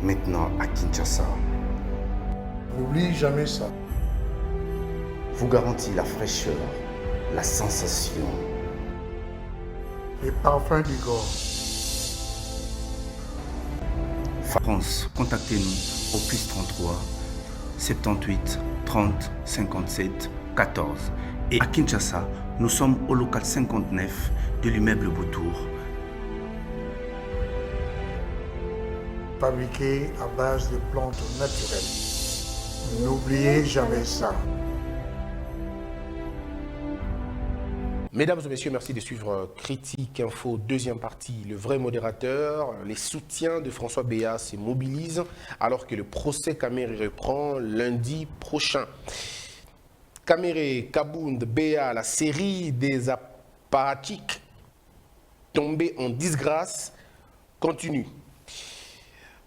maintenant à Kinshasa, N'oublie jamais ça. vous garantit la fraîcheur, la sensation. Les parfums d'Igor. France, contactez-nous au +33 78 30 57 14. Et à Kinshasa, nous sommes au local 59 de l'immeuble Beautour. Fabriqués à base de plantes naturelles. N'oubliez jamais ça. Mesdames et messieurs, merci de suivre Critique Info, deuxième partie. Le vrai modérateur, les soutiens de François Béat se mobilisent alors que le procès Kamere reprend lundi prochain. Kamere, Kabound, Béat, la série des apparatchiks tombés en disgrâce continue.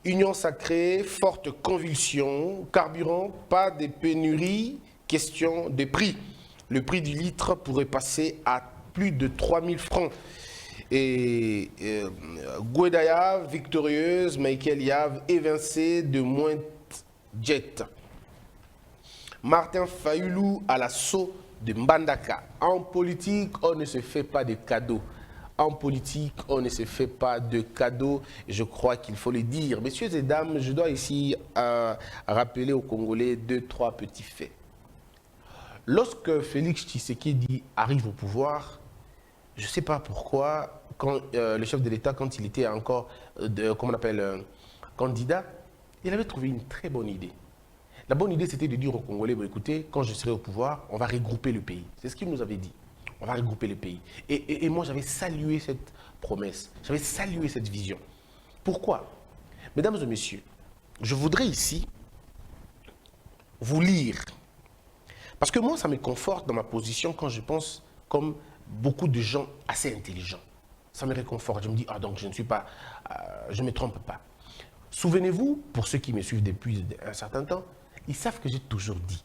Union sacrée, forte convulsion, carburant, pas de pénurie, question de prix. Le prix du litre pourrait passer à plus de 3000 francs. Et Gouedaya, victorieuse, Michael Yav, évincé de moins jet. Martin Fayoulou à l'assaut de Mbandaka. En politique, on ne se fait pas de cadeaux. En politique, on ne se fait pas de cadeaux, je crois qu'il faut le dire. Messieurs et dames, je dois ici rappeler aux Congolais 2-3 petits faits. Lorsque Félix Tshisekedi arrive au pouvoir, je ne sais pas pourquoi, quand le chef de l'État, quand il était encore, candidat, il avait trouvé une très bonne idée. La bonne idée, c'était de dire aux Congolais, bon, écoutez, quand je serai au pouvoir, on va regrouper le pays. C'est ce qu'il nous avait dit. On va regrouper le pays. Et moi, j'avais salué cette promesse. J'avais salué cette vision. Pourquoi? Mesdames et messieurs, je voudrais ici vous lire. Parce que moi, ça me conforte dans ma position quand je pense comme beaucoup de gens assez intelligents. Ça me réconforte. Je me dis, ah donc je ne suis pas, je ne me trompe pas. Souvenez-vous, pour ceux qui me suivent depuis un certain temps, ils savent que j'ai toujours dit,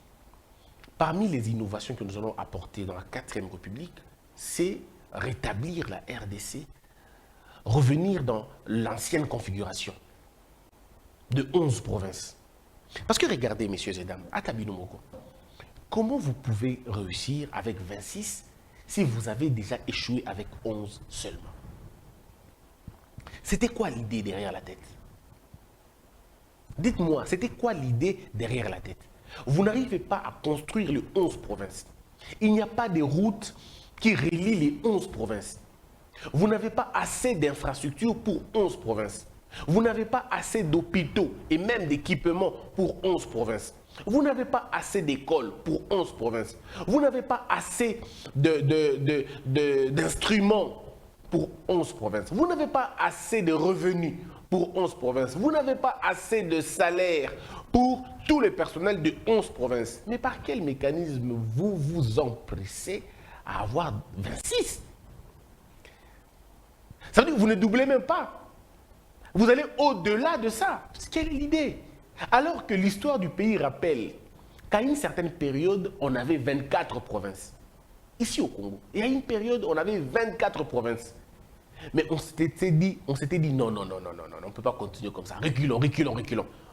parmi les innovations que nous allons apporter dans la 4e République, c'est rétablir la RDC, revenir dans l'ancienne configuration de 11 provinces. Parce que regardez, messieurs et dames, Atabino Moko, comment vous pouvez réussir avec 26 si vous avez déjà échoué avec 11 seulement? C'était quoi l'idée derrière la tête? Dites-moi, c'était quoi l'idée derrière la tête? Vous n'arrivez pas à construire les 11 provinces. Il n'y a pas de route qui relie les 11 provinces. Vous n'avez pas assez d'infrastructures pour 11 provinces. Vous n'avez pas assez d'hôpitaux et même d'équipements pour 11 provinces. Vous n'avez pas assez d'écoles pour 11 provinces. Vous n'avez pas assez d'instruments pour 11 provinces. Vous n'avez pas assez de revenus pour 11 provinces. Vous n'avez pas assez de salaires pour tous les personnels de 11 provinces. Mais par quel mécanisme vous vous empressez à avoir 26? Ça veut dire que vous ne doublez même pas. Vous allez au-delà de ça. Quelle est l'idée? Alors que l'histoire du pays rappelle qu'à une certaine période, on avait 24 provinces. Ici au Congo. Et à une période, on avait 24 provinces. Mais on s'était dit, non, on ne peut pas continuer comme ça.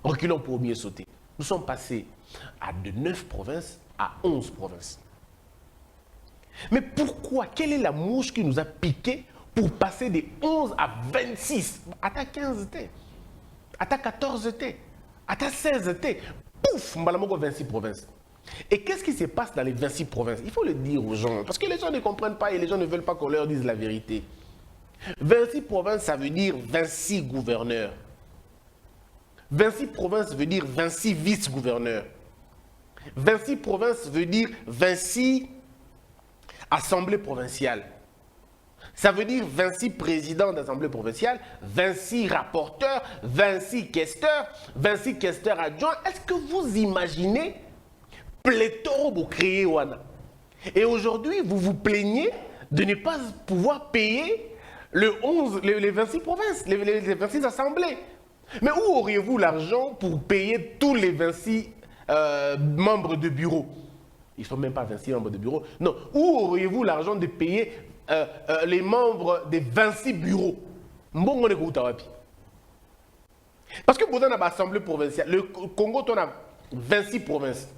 Reculons pour mieux sauter. Nous sommes passés de 9 provinces à 11 provinces. Mais pourquoi? Quelle est la mouche qui nous a piqué pour passer de 11 à 26? À ta 15 T, à ta 14 T, à ta 16 T, pouf, Mbalamogo 26 provinces. Et qu'est-ce qui se passe dans les 26 provinces? Il faut le dire aux gens, parce que les gens ne comprennent pas et les gens ne veulent pas qu'on leur dise la vérité. 26 provinces, ça veut dire 26 gouverneurs. 26 provinces veut dire 26 vice-gouverneurs. 26 provinces veut dire 26 assemblées provinciales. Ça veut dire 26 présidents d'assemblée provinciale, 26 rapporteurs, 26 questeurs, 26 questeurs adjoints. Est-ce que vous imaginez pléthore pour créer Wana? Et aujourd'hui, vous vous plaignez de ne pas pouvoir payer les 26 provinces, les 26 assemblées. Mais où auriez-vous l'argent pour payer tous les 26 membres de bureau? Ils ne sont même pas 26 membres de bureau. Non, où auriez-vous l'argent de payer les membres des 26 bureaux? Parce que vous avez une assemblée provinciale. Le Congo, on a 26 provinces.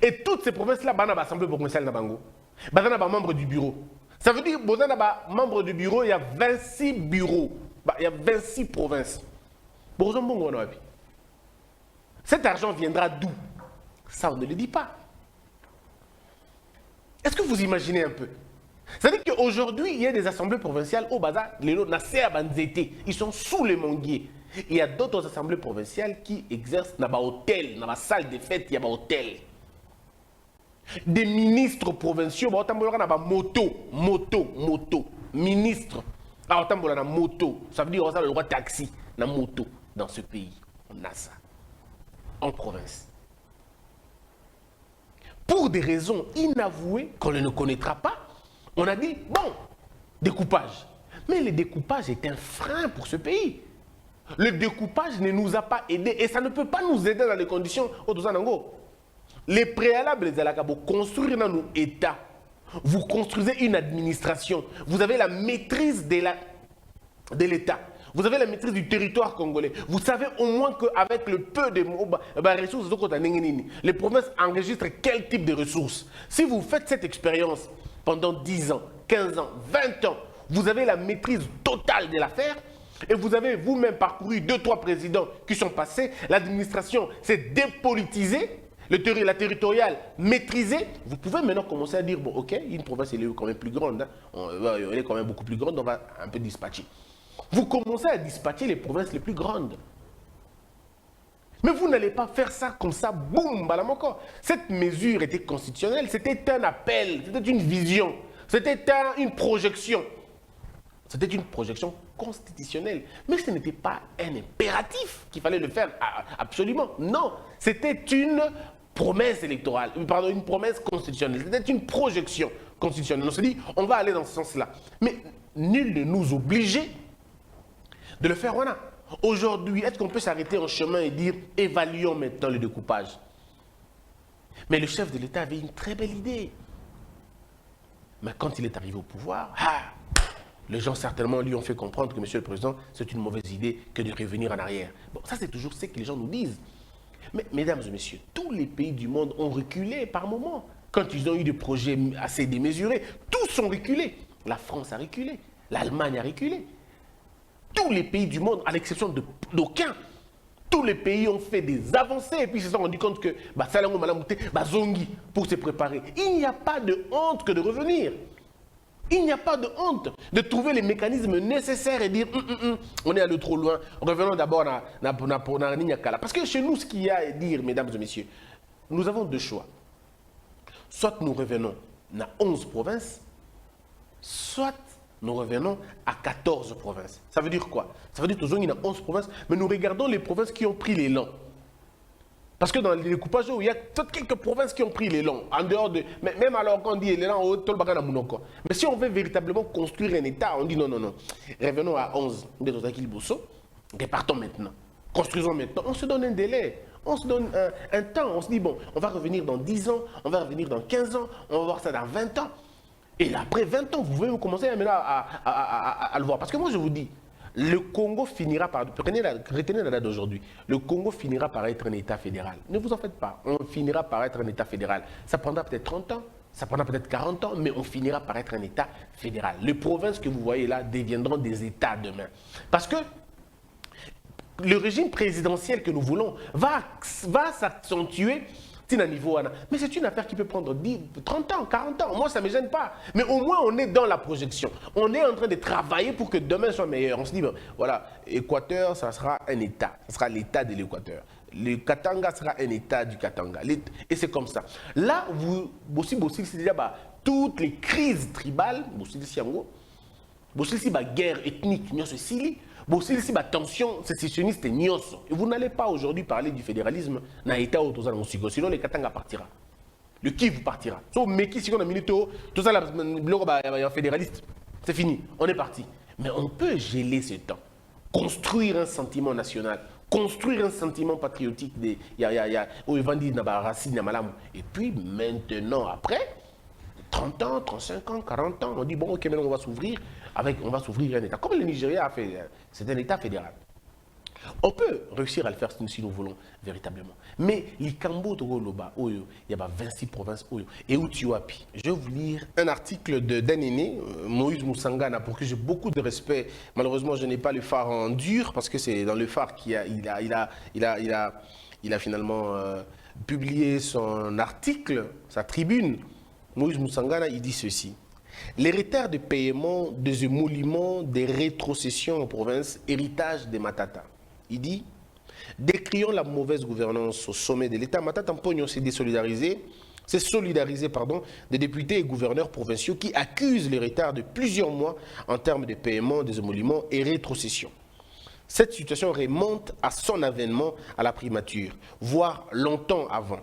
Et toutes ces provinces-là, il y a une assemblée provinciale. Il y a un membre du bureau. Ça veut dire que vous avez un membre du bureau, il y a 26 bureaux. Il y a 26 provinces. Cet argent viendra d'où? Ça, on ne le dit pas. Est-ce que vous imaginez un peu? C'est-à-dire qu'aujourd'hui, il y a des assemblées provinciales au Baza, ils sont sous les manguiers. Il y a d'autres assemblées provinciales qui exercent dans un hôtel, dans une salle de fête, il y a un hôtel. Des ministres provinciaux, il y a moto. Ministre, il y a moto. Ça veut dire qu'il y a le droit de taxi, dans moto, dans ce pays. On a ça. En province. Pour des raisons inavouées qu'on ne connaîtra pas, on a dit, bon, découpage. Mais le découpage est un frein pour ce pays. Le découpage ne nous a pas aidés et ça ne peut pas nous aider dans les conditions au Tozanango. Les préalables de la Cabo, construire dans nos États, vous construisez une administration, vous avez la maîtrise de l'État. Vous avez la maîtrise du territoire congolais. Vous savez au moins qu'avec le peu de ressources, les provinces enregistrent quel type de ressources. Si vous faites cette expérience pendant 10 ans, 15 ans, 20 ans, vous avez la maîtrise totale de l'affaire et vous avez vous-même parcouru 2-3 présidents qui sont passés, l'administration s'est dépolitisée, la territoriale maîtrisée, vous pouvez maintenant commencer à dire, bon ok, une province elle est quand même plus grande, hein. Elle est quand même beaucoup plus grande, on va un peu dispatcher. Vous commencez à dispatcher les provinces les plus grandes. Mais vous n'allez pas faire ça comme ça, boum, balamoko. Cette mesure était constitutionnelle, c'était un appel, c'était une vision, c'était une projection. C'était une projection constitutionnelle. Mais ce n'était pas un impératif qu'il fallait le faire absolument. Non, c'était une promesse électorale, pardon, une promesse constitutionnelle. C'était une projection constitutionnelle. On se dit, on va aller dans ce sens-là. Mais nul ne nous obligeait de le faire. Voilà. Aujourd'hui, est-ce qu'on peut s'arrêter en chemin et dire, évaluons maintenant le découpage? Mais le chef de l'État avait une très belle idée. Mais quand il est arrivé au pouvoir, les gens certainement lui ont fait comprendre que, Monsieur le Président, c'est une mauvaise idée que de revenir en arrière. Bon, ça c'est toujours ce que les gens nous disent. Mais, mesdames et messieurs, tous les pays du monde ont reculé par moments. Quand ils ont eu des projets assez démesurés, tous ont reculé. La France a reculé, l'Allemagne a reculé. Tous les pays du monde, à l'exception d'aucun, tous les pays ont fait des avancées et puis ils se sont rendus compte que pour se préparer. Il n'y a pas de honte que de revenir. Il n'y a pas de honte de trouver les mécanismes nécessaires et dire on est allé trop loin, revenons d'abord à Niakala. Parce que chez nous, ce qu'il y a à dire, mesdames et messieurs, nous avons deux choix. Soit nous revenons à 11 provinces, soit nous revenons à 14 provinces. Ça veut dire quoi? Ça veut dire qu'il y a 11 provinces, mais nous regardons les provinces qui ont pris l'élan. Parce que dans le découpage, il y a quelques provinces qui ont pris l'élan. En dehors de. Même alors qu'on dit l'élan, mais si on veut véritablement construire un État, on dit non. Revenons à 11. Repartons maintenant. Construisons maintenant. On se donne un délai. On se donne un temps. On se dit, bon, on va revenir dans 10 ans, on va revenir dans 15 ans, on va voir ça dans 20 ans. Et après 20 ans, vous pouvez commencer à le voir. Parce que moi, je vous dis, le Congo finira par... Retenez la date d'aujourd'hui. Le Congo finira par être un État fédéral. Ne vous en faites pas. On finira par être un État fédéral. Ça prendra peut-être 30 ans, ça prendra peut-être 40 ans, mais on finira par être un État fédéral. Les provinces que vous voyez là deviendront des États demain. Parce que le régime présidentiel que nous voulons va s'accentuer à niveau. Mais c'est une affaire qui peut prendre 30 ans, 40 ans. Moi, ça ne me gêne pas. Mais au moins, on est dans la projection. On est en train de travailler pour que demain soit meilleur. On se dit, ben, voilà, Équateur, ça sera un État. Ça sera l'État de l'Équateur. Le Katanga sera un État du Katanga. Et c'est comme ça. Là, c'est déjà toutes les crises tribales, guerre ethnique, la tension sécessionniste. Et vous n'allez pas aujourd'hui parler du fédéralisme dans l'État autour sinon le Katanga partira. Le Kivu partira. Mais qui si on a milité tout ça, le fédéraliste, c'est fini, on est parti. Mais on peut geler ce temps, construire un sentiment national, construire un sentiment patriotique. Et puis maintenant, après, 30 ans, 35 ans, 40 ans, on dit bon, ok, maintenant on va s'ouvrir un État. Comme le Nigeria a fait, c'est un État fédéral. On peut réussir à le faire si nous voulons véritablement. Mais les Cambo Togoloba, il y a 26 provinces. Et où tu as pi. Je vais vous lire un article d'un aîné, Moïse Moussangana, pour qui j'ai beaucoup de respect. Malheureusement, je n'ai pas le phare en dur, parce que c'est dans le phare qu'il a finalement publié son article, sa tribune. Moïse Moussangana, il dit ceci. Les retards de paiement des émoluments des rétrocessions en province, héritage des Matata. Il dit, décriant la mauvaise gouvernance au sommet de l'État, Matata Mpogno s'est désolidarisé, des députés et gouverneurs provinciaux qui accusent les retards de plusieurs mois en termes de paiement des émoluments et rétrocessions. Cette situation remonte à son avènement à la primature, voire longtemps avant.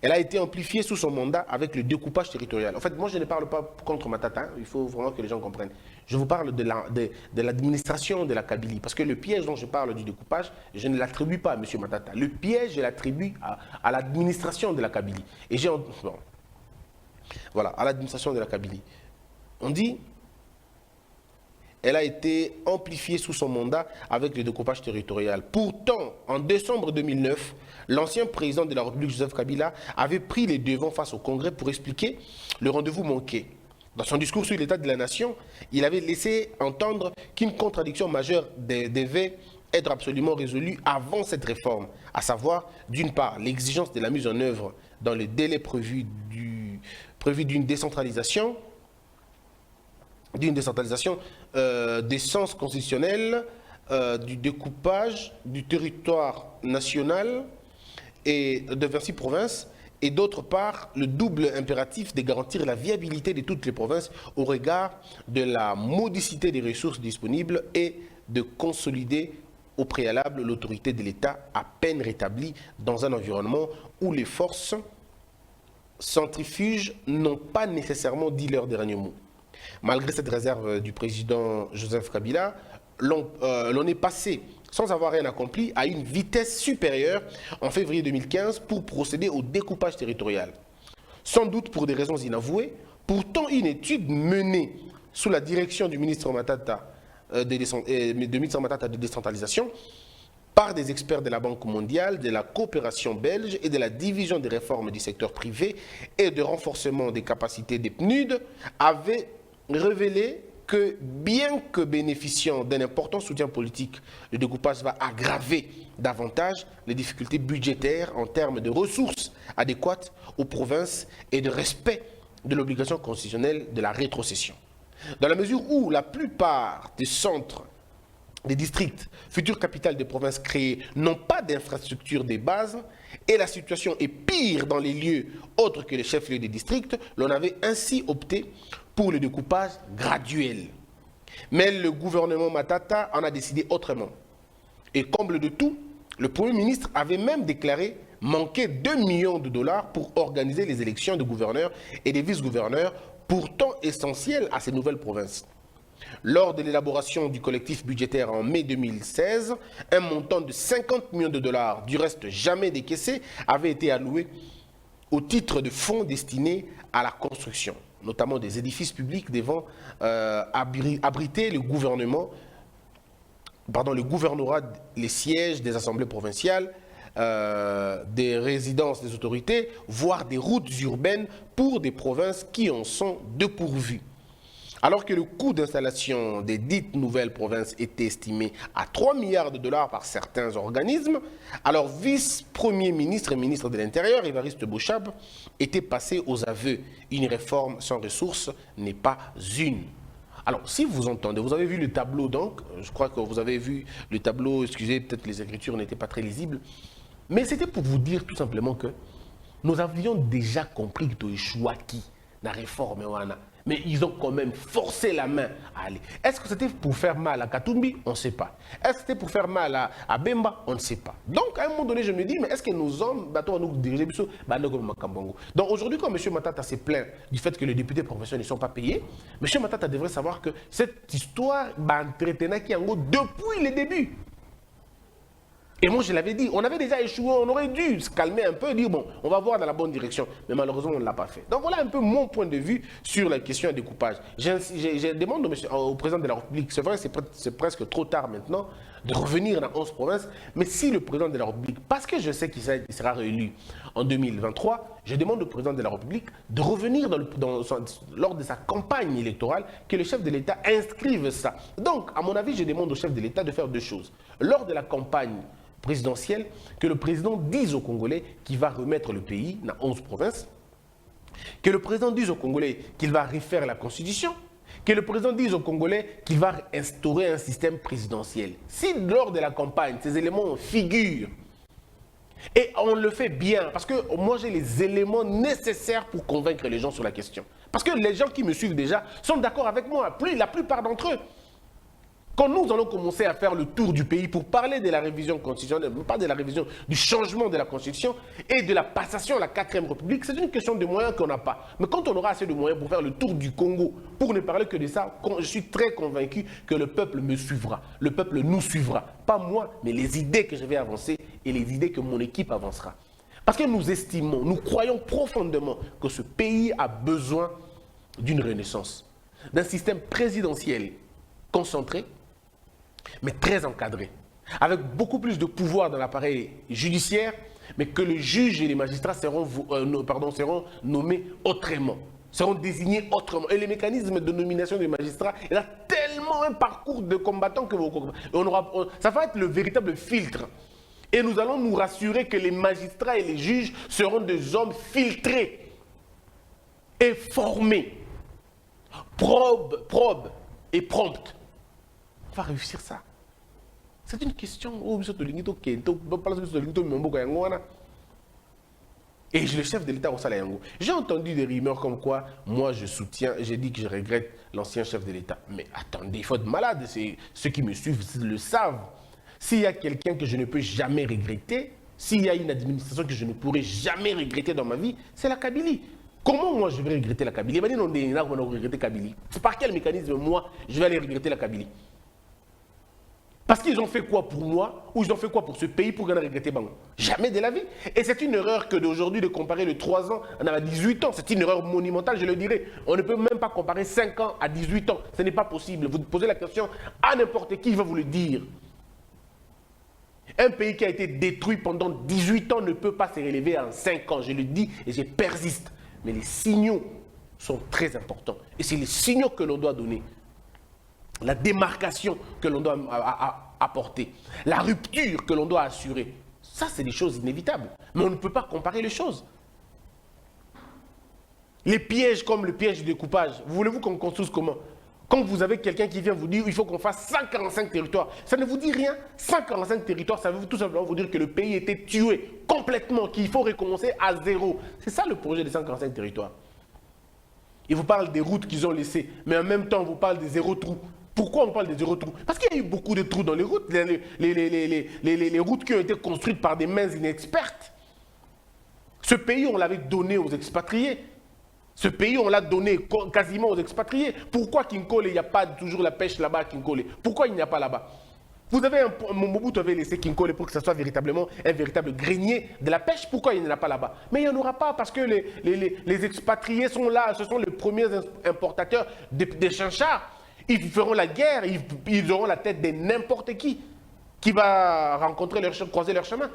Elle a été amplifiée sous son mandat avec le découpage territorial. En fait, moi, je ne parle pas contre Matata, hein, il faut vraiment que les gens comprennent. Je vous parle de l'administration de la Kabylie, parce que le piège dont je parle du découpage, je ne l'attribue pas à M. Matata. Le piège, je l'attribue à l'administration de la Kabylie. Et voilà, à l'administration de la Kabylie. On dit... Elle a été amplifiée sous son mandat avec le découpage territorial. Pourtant, en décembre 2009, l'ancien président de la République, Joseph Kabila, avait pris les devants face au Congrès pour expliquer le rendez-vous manqué. Dans son discours sur l'état de la nation, il avait laissé entendre qu'une contradiction majeure devait être absolument résolue avant cette réforme, à savoir, d'une part, l'exigence de la mise en œuvre dans le délai prévu d'une décentralisation d'essence constitutionnelle, du découpage du territoire national et de 26 provinces, et d'autre part, le double impératif de garantir la viabilité de toutes les provinces au regard de la modicité des ressources disponibles et de consolider au préalable l'autorité de l'État à peine rétablie dans un environnement où les forces centrifuges n'ont pas nécessairement dit leur dernier mot. Malgré cette réserve du président Joseph Kabila, l'on est passé, sans avoir rien accompli, à une vitesse supérieure en février 2015 pour procéder au découpage territorial. Sans doute pour des raisons inavouées, pourtant une étude menée sous la direction du ministre Matata de décentralisation par des experts de la Banque mondiale, de la coopération belge et de la division des réformes du secteur privé et de renforcement des capacités des PNUD avait révélé que bien que bénéficiant d'un important soutien politique, le découpage va aggraver davantage les difficultés budgétaires en termes de ressources adéquates aux provinces et de respect de l'obligation constitutionnelle de la rétrocession. Dans la mesure où la plupart des centres, des districts, futures capitales des provinces créées, n'ont pas d'infrastructure de base et la situation est pire dans les lieux autres que les chefs-lieux des districts, l'on avait ainsi opté pour le découpage graduel. Mais le gouvernement Matata en a décidé autrement. Et comble de tout, le Premier ministre avait même déclaré manquer 2 millions de dollars pour organiser les élections de gouverneurs et de vice-gouverneurs, pourtant essentielles à ces nouvelles provinces. Lors de l'élaboration du collectif budgétaire en mai 2016, un montant de 50 millions de dollars, du reste jamais décaissé, avait été alloué au titre de fonds destinés à la construction, notamment des édifices publics devant abriter le gouvernorat, les sièges des assemblées provinciales, des résidences des autorités, voire des routes urbaines pour des provinces qui en sont dépourvues. Alors que le coût d'installation des dites nouvelles provinces était estimé à 3 milliards de dollars par certains organismes, alors vice-premier ministre et ministre de l'Intérieur, Évariste Bochab, était passé aux aveux. Une réforme sans ressources n'est pas une. Alors, si vous entendez, vous avez vu le tableau donc, je crois que vous avez vu le tableau, excusez, peut-être les écritures n'étaient pas très lisibles, mais c'était pour vous dire tout simplement que nous avions déjà compris que échoué qui la réforme, mais ils ont quand même forcé la main à aller. Est-ce que c'était pour faire mal à Katumbi? On ne sait pas. Est-ce que c'était pour faire mal à Bemba? On ne sait pas. Donc, à un moment donné, je me dis, mais est-ce que nos hommes, nous diriger donc aujourd'hui, quand M. Matata s'est plaint du fait que les députés professionnels ne sont pas payés, M. Matata devrait savoir que cette histoire entretenait qui en gros depuis le début. Et moi, je l'avais dit, on avait déjà échoué, on aurait dû se calmer un peu, dire, bon, on va voir dans la bonne direction. Mais malheureusement, on ne l'a pas fait. Donc voilà un peu mon point de vue sur la question du découpage. Je demande au président de la République, c'est vrai, c'est presque trop tard maintenant, de revenir dans 11 provinces, mais si le président de la République, parce que je sais qu'il sera réélu en 2023, je demande au président de la République de revenir lors de sa campagne électorale, que le chef de l'État inscrive ça. Donc, à mon avis, je demande au chef de l'État de faire deux choses. Lors de la campagne présidentielle, que le président dise aux Congolais qu'il va remettre le pays dans 11 provinces, que le président dise aux Congolais qu'il va refaire la Constitution, que le président dise aux Congolais qu'il va instaurer un système présidentiel. Si lors de la campagne, ces éléments figurent, et on le fait bien, parce que moi j'ai les éléments nécessaires pour convaincre les gens sur la question. Parce que les gens qui me suivent déjà sont d'accord avec moi, la plupart d'entre eux. Quand nous allons commencer à faire le tour du pays pour parler de la révision constitutionnelle, pas de la révision, du changement de la Constitution et de la passation à la 4e République, c'est une question de moyens qu'on n'a pas. Mais quand on aura assez de moyens pour faire le tour du Congo, pour ne parler que de ça, je suis très convaincu que le peuple me suivra. Le peuple nous suivra. Pas moi, mais les idées que je vais avancer et les idées que mon équipe avancera. Parce que nous estimons, nous croyons profondément que ce pays a besoin d'une renaissance, d'un système présidentiel concentré, mais très encadré, avec beaucoup plus de pouvoir dans l'appareil judiciaire, mais que les juges et les magistrats seront nommés autrement, seront désignés autrement. Et les mécanismes de nomination des magistrats, il y a tellement un parcours de combattants que ça va être le véritable filtre. Et nous allons nous rassurer que les magistrats et les juges seront des hommes filtrés et formés, probes et promptes. On va réussir ça. C'est une question. Et le chef de l'État au Salayango. J'ai entendu des rumeurs comme quoi, moi je soutiens, j'ai dit que je regrette l'ancien chef de l'État. Mais attendez, il faut être malade. Ceux qui me suivent le savent. S'il y a quelqu'un que je ne peux jamais regretter, s'il y a une administration que je ne pourrai jamais regretter dans ma vie, c'est la Kabylie. Comment moi je vais regretter la Kabylie? C'est par quel mécanisme moi je vais aller regretter la Kabylie? Parce qu'ils ont fait quoi pour moi, ou ils ont fait quoi pour ce pays pour gagner regretter Bango? Jamais de la vie. Et c'est une erreur que d'aujourd'hui de comparer le 3 ans à 18 ans. C'est une erreur monumentale, je le dirais. On ne peut même pas comparer 5 ans à 18 ans. Ce n'est pas possible. Vous posez la question à n'importe qui, il va vous le dire. Un pays qui a été détruit pendant 18 ans ne peut pas se relever en 5 ans. Je le dis et je persiste. Mais les signaux sont très importants. Et c'est les signaux que l'on doit donner. La démarcation que l'on doit apporter, la rupture que l'on doit assurer, ça c'est des choses inévitables. Mais on ne peut pas comparer les choses. Les pièges comme le piège du découpage, voulez-vous qu'on construise comment? Quand vous avez quelqu'un qui vient vous dire il faut qu'on fasse 145 territoires, ça ne vous dit rien. 145 territoires, ça veut tout simplement vous dire que le pays était tué complètement, qu'il faut recommencer à zéro. C'est ça le projet des 145 territoires. Ils vous parlent des routes qu'ils ont laissées, mais en même temps on vous parle des zéro trous. Pourquoi on parle des zéro trous? Parce qu'il y a eu beaucoup de trous dans les routes, les routes qui ont été construites par des mains inexpertes. Ce pays, on l'avait donné aux expatriés. Ce pays, on l'a donné quasiment aux expatriés. Pourquoi Kinkole, il n'y a pas toujours la pêche là-bas à Kinkole? Pourquoi il n'y a pas là-bas? Vous avez Mobutu avait laissé Kinkole pour que ce soit véritablement un véritable grenier de la pêche. Pourquoi il n'y en a pas là-bas? Mais il n'y en aura pas parce que les expatriés sont là. Ce sont les premiers importateurs des chinchards. Ils feront la guerre, ils auront la tête de n'importe qui va croiser leur chemin.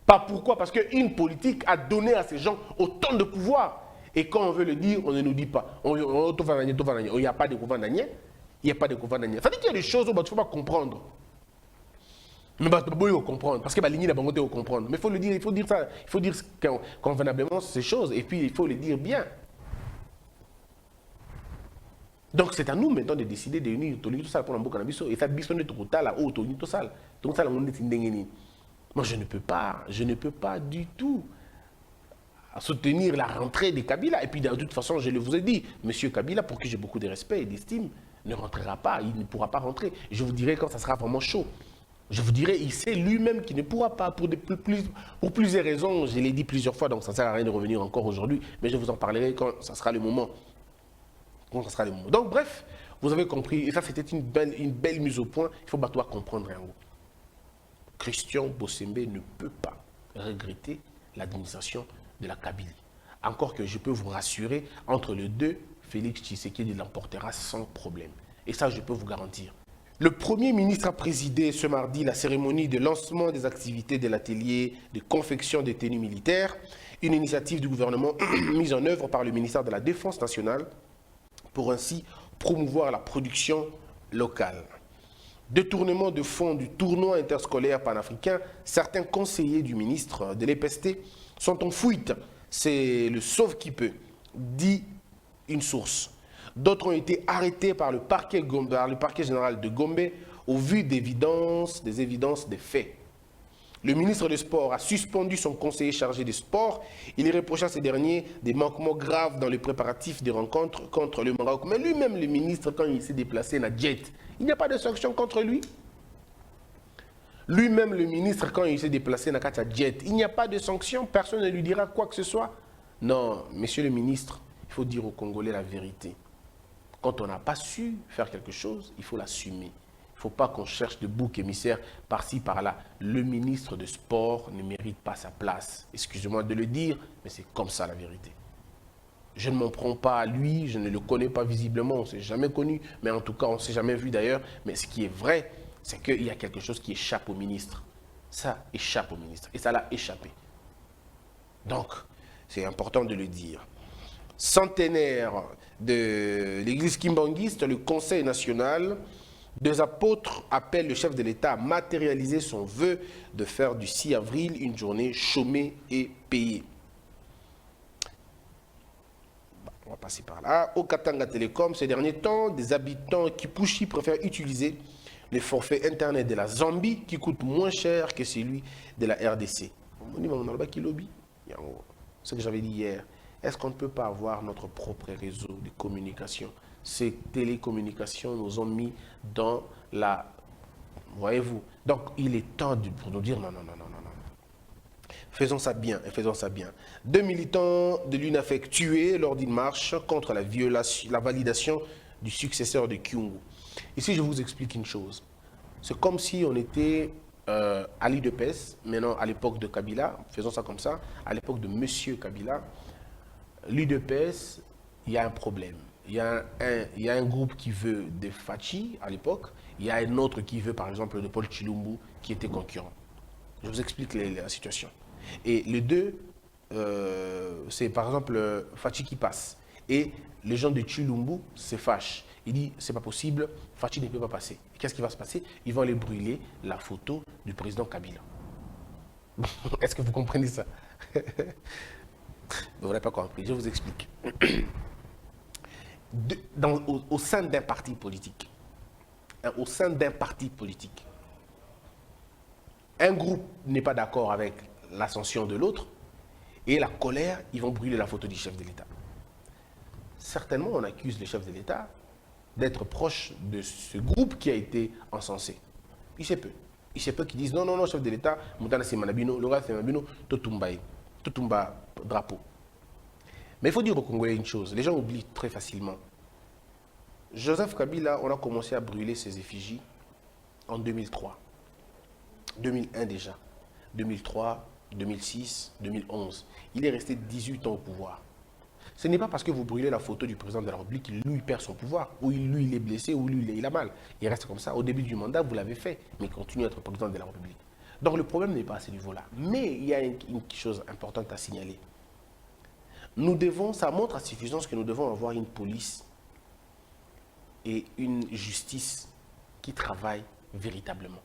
Pas pourquoi? Parce qu'une politique a donné à ces gens autant de pouvoir. Et quand on veut le dire, on ne nous dit pas. Il n'y a pas de gouvernement. Il n'y a pas de gouvernement. Ça veut dire qu'il y a des choses où il ne faut pas comprendre. Mais il faut comprendre. Parce que la ligne de comprendre. Mais il faut dire ça. Il faut dire convenablement ces choses. Et puis il faut le dire bien. Donc c'est à nous maintenant de décider de unir tout ça pour l'embout cannabis et ça bisonne tout là haut tout ça la monde moi je ne peux pas du tout soutenir la rentrée de Kabila et puis de toute façon je le vous ai dit monsieur Kabila pour qui j'ai beaucoup de respect et d'estime ne rentrera pas, il ne pourra pas rentrer. Je vous dirai quand ça sera vraiment chaud. Je vous dirai, il sait lui-même qu'il ne pourra pas pour plusieurs raisons. Je l'ai dit plusieurs fois, donc ça ne sert à rien de revenir encore aujourd'hui. Mais je vous en parlerai quand ça sera le moment. Donc bref, vous avez compris, et ça c'était une belle mise au point, il faut battre comprendre. Christian Bossembe ne peut pas regretter l'administration de la Kabylie. Encore que je peux vous rassurer, entre les deux, Félix Tshisekedi l'emportera sans problème. Et ça, je peux vous garantir. Le Premier ministre a présidé ce mardi la cérémonie de lancement des activités de l'atelier de confection des tenues militaires, une initiative du gouvernement mise en œuvre par le ministère de la Défense nationale pour ainsi promouvoir la production locale. Détournement de fonds du tournoi interscolaire panafricain, certains conseillers du ministre de l'EPST sont en fuite. C'est le sauve qui peut, dit une source. D'autres ont été arrêtés par le parquet général de Gombe au vu des évidences des faits. Le ministre des Sports a suspendu son conseiller chargé des sports. Il reprocha à ces derniers des manquements graves dans les préparatifs des rencontres contre le Maroc. Mais lui-même, le ministre, quand il s'est déplacé, n'a jet. Il n'y a pas de sanction contre lui. Lui-même, le ministre, quand il s'est déplacé, n'a qu'à jet. Il n'y a pas de sanction. Personne ne lui dira quoi que ce soit. Non, monsieur le ministre, il faut dire aux Congolais la vérité. Quand on n'a pas su faire quelque chose, il faut l'assumer. Il ne faut pas qu'on cherche de bouc émissaire par-ci, par-là. Le ministre de Sport ne mérite pas sa place. Excusez-moi de le dire, mais c'est comme ça la vérité. Je ne m'en prends pas à lui, je ne le connais pas visiblement, on ne s'est jamais connu, mais en tout cas, on ne s'est jamais vu d'ailleurs. Mais ce qui est vrai, c'est qu'il y a quelque chose qui échappe au ministre. Ça échappe au ministre, et ça l'a échappé. Donc, c'est important de le dire. Centenaire de l'église kimbanguiste, le Conseil national des apôtres appelle le chef de l'État à matérialiser son vœu de faire du 6 avril une journée chômée et payée. On va passer par là. Au Katanga Télécom, ces derniers temps, des habitants Kipushi préfèrent utiliser les forfaits Internet de la Zambie qui coûtent moins cher que celui de la RDC. Ce que j'avais dit hier. Est-ce qu'on ne peut pas avoir notre propre réseau de communication? Ces télécommunications nous ont mis dans la... Voyez-vous? Donc, il est temps pour nous dire non. Faisons ça bien, et faisons ça bien. 2 militants de l'UNAFEC tués lors d'une marche contre la validation du successeur de Kyungu. Ici, je vous explique une chose. C'est comme si on était à l'UDPS, maintenant à l'époque de Kabila, faisons ça comme ça, à l'époque de Monsieur Kabila, l'UDPS, il y a un problème. Il y a un groupe qui veut de Fachi à l'époque, il y a un autre qui veut par exemple de Paul Chilumbu qui était concurrent. Je vous explique la situation. Et les deux, c'est par exemple Fachi qui passe. Et les gens de Chilumbu se fâchent. Ils disent c'est pas possible, Fachi ne peut pas passer. Qu'est-ce qui va se passer? Ils vont aller brûler la photo du président Kabila. Est-ce que vous comprenez ça? Vous n'aurez pas compris, je vous explique. Au sein d'un parti politique, un groupe n'est pas d'accord avec l'ascension de l'autre et la colère, ils vont brûler la photo du chef de l'État. Certainement, on accuse le chef de l'État d'être proche de ce groupe qui a été encensé. Il se peut. Il se peut qu'ils disent non, chef de l'État, Moutana c'est Manabino, le gars c'est Manabino, Totumba drapeau. Mais il faut dire aux Congolais une chose, les gens oublient très facilement. Joseph Kabila, on a commencé à brûler ses effigies en 2003. 2001 déjà. 2003, 2006, 2011. Il est resté 18 ans au pouvoir. Ce n'est pas parce que vous brûlez la photo du président de la République qu'il lui perd son pouvoir, ou lui il est blessé, ou lui il a mal. Il reste comme ça. Au début du mandat, vous l'avez fait, mais il continue à être président de la République. Donc le problème n'est pas à ce niveau-là. Mais il y a une chose importante à signaler. Ça montre à suffisance que nous devons avoir une police et une justice qui travaillent véritablement.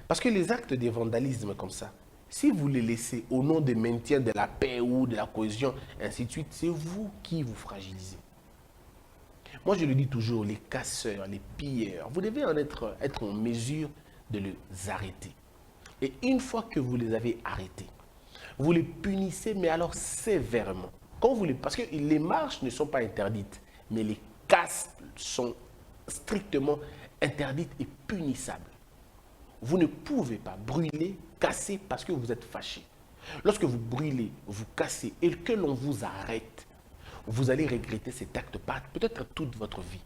Parce que les actes de vandalisme comme ça, si vous les laissez au nom de maintien de la paix ou de la cohésion, ainsi de suite, c'est vous qui vous fragilisez. Moi, je le dis toujours, les casseurs, les pilleurs, vous devez être en mesure de les arrêter. Et une fois que vous les avez arrêtés, vous les punissez, mais alors sévèrement. Parce que les marches ne sont pas interdites, mais les casses sont strictement interdites et punissables. Vous ne pouvez pas brûler, casser parce que vous êtes fâché. Lorsque vous brûlez, vous cassez et que l'on vous arrête, vous allez regretter cet acte, peut-être toute votre vie.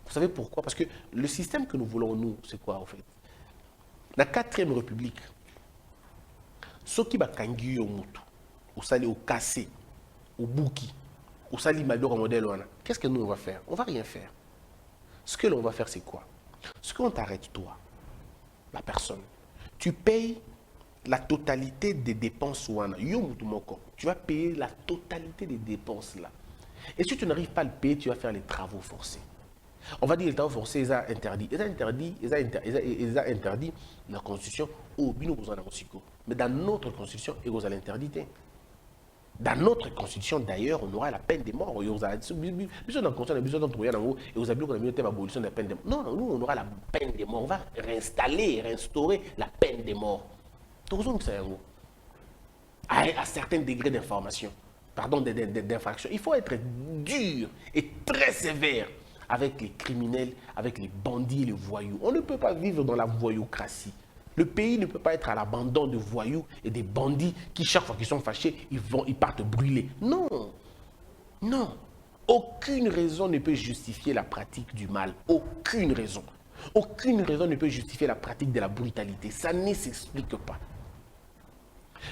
Vous savez pourquoi? Parce que le système que nous voulons, nous, c'est quoi en fait? la 4e République, ceux qui va kangi au mutu, au sali au cassé, au bouki, au sali malheur modèle, qu'est-ce que nous on va faire? On va rien faire. Ce que l'on va faire, c'est quoi? Ce qu'on t'arrête, toi, la personne, tu payes la totalité des dépenses. Tu vas payer la totalité des dépenses là. Et si tu n'arrives pas à le payer, tu vas faire les travaux forcés. On va dire les travaux forcés, ils ont interdit. Ils ont interdit la constitution au bino besoin mais dans notre constitution, ils ont l'interdité. Dans notre constitution, d'ailleurs, on aura la peine de mort. Dans la constitution, l'abolition de la peine de mort. Non, nous, on aura la peine de mort. On va réinstaurer la peine de mort. À certains degrés d'information, pardon, d'infraction. Il faut être dur et très sévère avec les criminels, avec les bandits, les voyous. On ne peut pas vivre dans la voyoucratie. Le pays ne peut pas être à l'abandon de voyous et des bandits qui, chaque fois qu'ils sont fâchés, ils partent brûler. Non, non. Aucune raison ne peut justifier la pratique du mal. Aucune raison. Aucune raison ne peut justifier la pratique de la brutalité. Ça ne s'explique pas.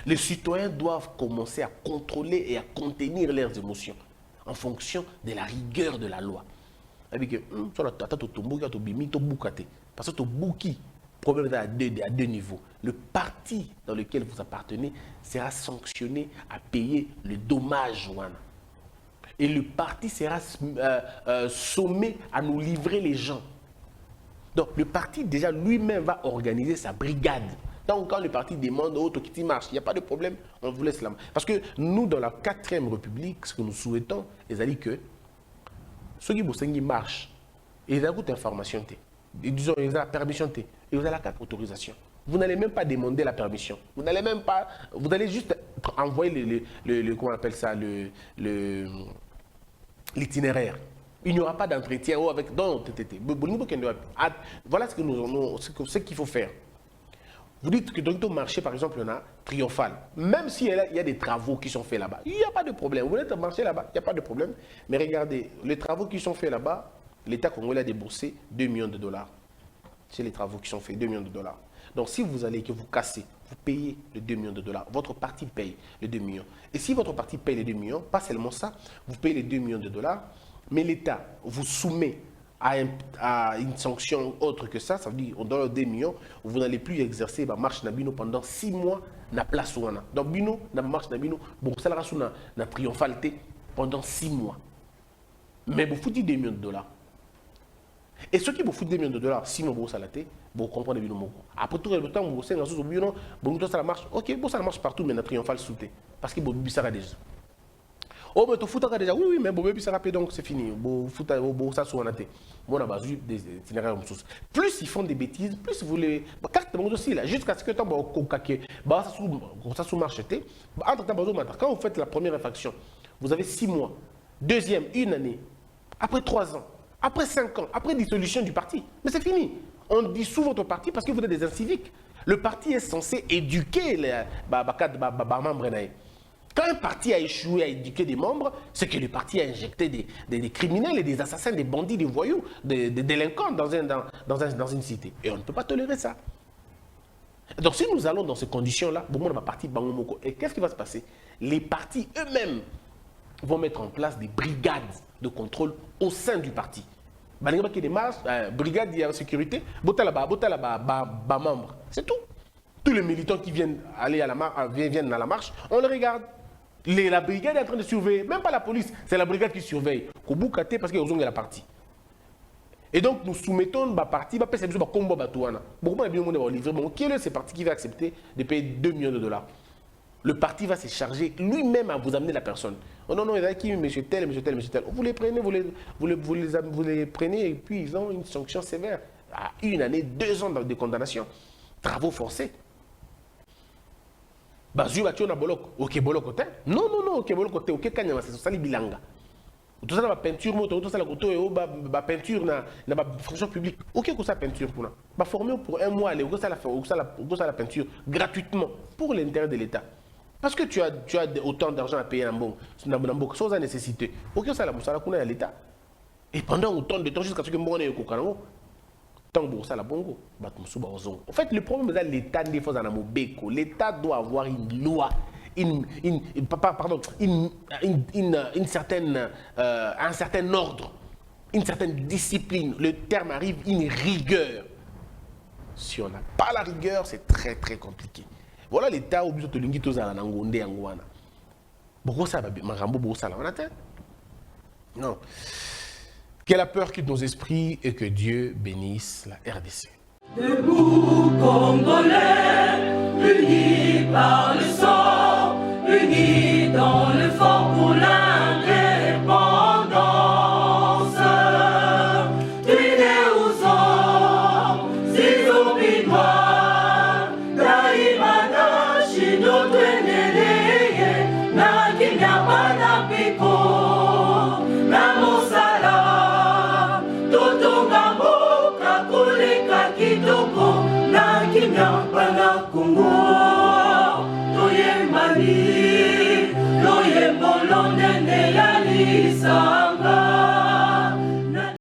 Les citoyens doivent commencer à contrôler et à contenir leurs émotions en fonction de la rigueur de la loi. Parce que problème à deux niveaux. Le parti dans lequel vous appartenez sera sanctionné à payer le dommage. Et le parti sera sommé à nous livrer les gens. Donc le parti déjà lui-même va organiser sa brigade. Donc quand le parti demande aux autres qui marche, il n'y a pas de problème, on vous laisse la main. Parce que nous, dans la 4e République, ce que nous souhaitons, c'est que ceux qui marchent, ils ont toute information. Disons, ils ont la permission, et vous avez la carte d'autorisation. Vous n'allez même pas demander la permission. Vous n'allez même pas, vous allez juste envoyer comment on appelle ça, l'itinéraire. Il n'y aura pas d'entretien avec dans TTT. Voilà ce qu'il faut faire. Vous dites que dans ton marché, par exemple, on a triomphal. Même s'il y a des travaux qui sont faits là-bas, il n'y a pas de problème. Vous voulez marcher là-bas, il n'y a pas de problème. Mais regardez, les travaux qui sont faits là-bas, l'État congolais a déboursé 2 millions de dollars. C'est les travaux qui sont faits, 2 millions de dollars. Donc si vous allez, que vous cassez, vous payez les 2 millions de dollars. Votre parti paye les 2 millions. Et si votre parti paye les 2 millions, pas seulement ça, vous payez les 2 millions de dollars, mais l'État vous soumet à une sanction autre que ça, ça veut dire on donne 2 millions, vous n'allez plus exercer la marche Nabino pendant 6 mois na place ouana. Donc Bino, na marche Nabino, bon, ça la rassure na triomphalité pendant 6 mois. Mais vous foutez 2 millions de dollars. Et ceux qui vous foutent 2 millions de dollars, 6 mois, vous salaté, vous comprenez bien. Après tout le temps, vous savez, vous ça marche. Ok, ça marche partout, mais na triomphal sauté. Parce que vous ça déjà. Oh, mais tu fous déjà. Oui, mais vous ça rapide, donc c'est fini. Vous foutez ça sur un athée. Bon, on a besoin des itinéraires comme ça. Plus ils font des bêtises, plus vous les. Carte aussi, là, jusqu'à ce que temps, ça sous marche. Entre-temps, quand vous faites la première infraction, vous avez 6 mois. Deuxième, 1 année. Après 3 ans. Après 5 ans. Après dissolution du parti. Mais c'est fini. On dissout votre parti parce que vous êtes des inciviques. Le parti est censé éduquer les membres. Quand un parti a échoué à éduquer des membres, c'est que le parti a injecté des criminels et des assassins, des bandits, des voyous, des délinquants dans une cité. Et on ne peut pas tolérer ça. Donc si nous allons dans ces conditions-là, et qu'est-ce qui va se passer? Les partis eux-mêmes vont mettre en place des brigades de contrôle au sein du parti. Des marches, brigade de sécurité, membres. C'est tout. Tous les militants qui viennent aller à la marche, viennent à la marche, on les regarde. La brigade est en train de surveiller, même pas la police, c'est la brigade qui surveille. Parce qu'ils ont la partie. Et donc nous soumettons la partie, c'est le combo Batouana. Qui est ce parti qui va accepter de payer 2 millions de dollars? Le parti va se charger lui-même à vous amener la personne. Oh non, il y a qui, monsieur tel. Vous les prenez, vous les prenez et puis ils ont une sanction sévère. À 1 année, 2 ans de condamnation. Travaux forcés. Bazou battu na bolok. Ok, bolok côté. Non, ok, bolok côté. Ok, kanyama, c'est ça, les bilanga. Tout ça, la peinture, tout ça, la peinture, na fonction publique. Ok, que ça, peinture pour nous. Bah, formé pour 1 mois, aller, ça la peinture gratuitement pour l'intérêt de l'État. Parce que tu as autant d'argent à payer sans la nécessité. Ok, ça la l'État. Et pendant autant de temps, jusqu'à ce que moi, Tant que ça la bongo, en fait, le problème c'est l'État des fois en Mobeko. L'État doit avoir une loi, une certaine, un certain ordre, une certaine discipline. Le terme arrive, une rigueur. Si on n'a pas la rigueur, c'est très très compliqué. Voilà l'État obligé de l'unité aux Anangonde Angwana. Beaucoup ça va bien, Marambo beaucoup ça là, on attend. Non. Que la peur quitte nos esprits et que Dieu bénisse la RDC. Debout Congolais, unis par le sang, unis dans le fort pour l'indépendance. Tués aux hommes, si obinois, Daimana, Chino, Tueneleye, Nakinya, Panapiko, Namosala, Totonga, Moka, Kuleka, Kitoko, Nakinya, Panakungo, Toye Mali, Toye Molonene, Yalisa.